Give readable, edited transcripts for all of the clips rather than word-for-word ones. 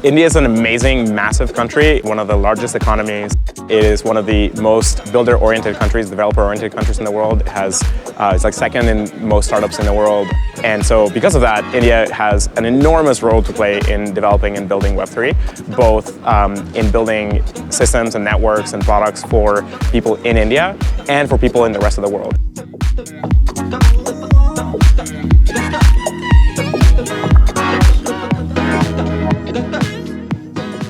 India is an amazing, massive country, one of the largest economies. It is one of the most builder-oriented countries, developer-oriented countries in the world. It has, it's like second in most startups in the world. And so because of that, India has an enormous role to play in developing and building Web3, both in building systems and networks and products for people in India and for people in the rest of the world.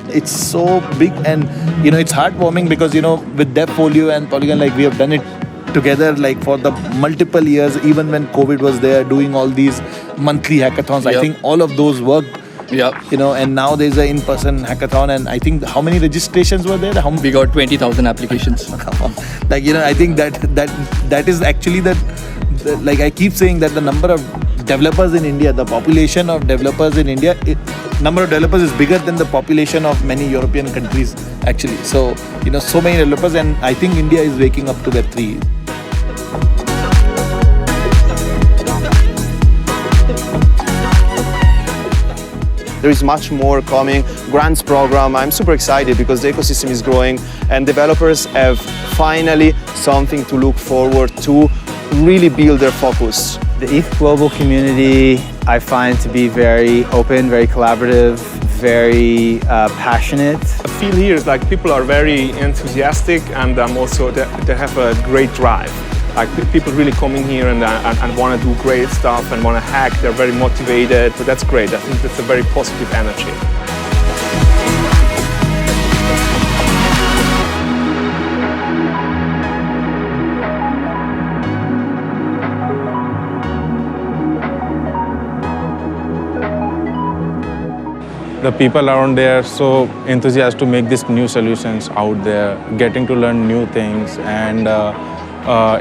It's so big, and it's heartwarming because with Devfolio and Polygon, like we have done it together like for the multiple years, even when COVID was there, doing all these monthly hackathons. Yep. I think all of those worked. Yep. And now there's an in-person hackathon, and I think how many registrations were there? We got 20,000 applications. I think that is actually like I keep saying that the number of developers in India, the population of developers in India, number of developers is bigger than the population of many European countries actually. So so many developers, and I think India is waking up to Web3. There is much more coming. Grants program, I'm super excited because the ecosystem is growing and developers have finally something to look forward to really build their focus. The ETH global community I find to be very open, very collaborative, very passionate. I feel here is like people are very enthusiastic, and also they have a great drive. Like people really coming here and want to do great stuff and want to hack. They're very motivated, so that's great. I think that's a very positive energy. The people around there are so enthusiastic to make these new solutions out there, getting to learn new things, and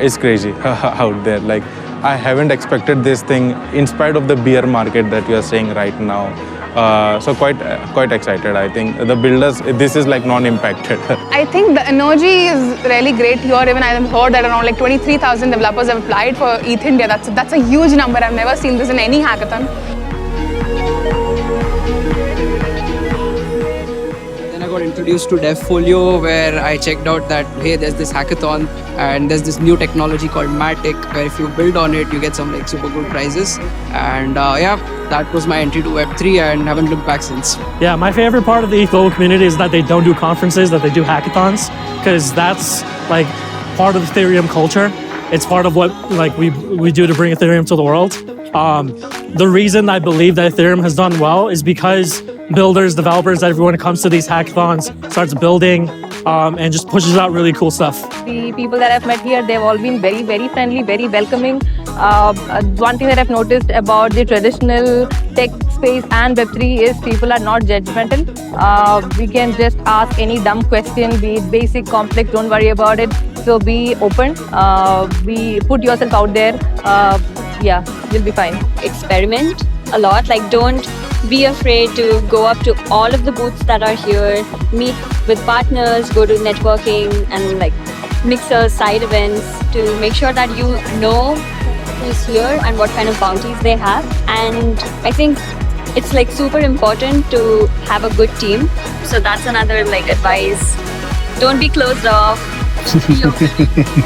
it's crazy out there. Like I haven't expected this thing in spite of the bear market that we are seeing right now. So quite excited. I think the builders, this is like non-impacted. I think the energy is really great here. Even I have heard that around like 23,000 developers have applied for ETHIndia. That's a huge number. I've never seen this in any hackathon. Introduced to Devfolio, where I checked out that hey, there's this hackathon and there's this new technology called Matic, where if you build on it you get some like super good prizes, and that was my entry to Web3 and haven't looked back since. Yeah, my favorite part of the ETH global community is that they don't do conferences, that they do hackathons, because that's like part of Ethereum culture. It's part of what like we do to bring Ethereum to the world. The reason I believe that Ethereum has done well is because builders, developers, everyone comes to these hackathons, starts building, and just pushes out really cool stuff. The people that I've met here, they've all been very, very friendly, very welcoming. One thing that I've noticed about the traditional tech space and Web3 is people are not judgmental. We can just ask any dumb question, be it basic, complex, don't worry about it. So be open, put yourself out there. Yeah, you'll be fine. Experiment a lot, like don't be afraid to go up to all of the booths that are here, meet with partners, go to networking and like mixers, side events to make sure that you know who's here and what kind of bounties they have. And I think it's like super important to have a good team. So that's another like advice. Don't be closed off. Be open,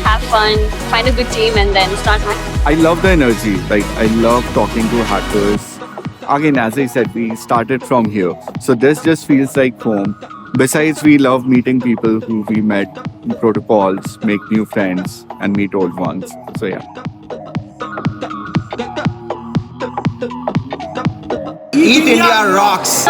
have fun, find a good team and then start hacking. I love the energy. Like I love talking to hackers. Again, as I said, we started from here. So this just feels like home. Besides, we love meeting people who we met in protocols, make new friends, and meet old ones. So yeah. ETHIndia rocks!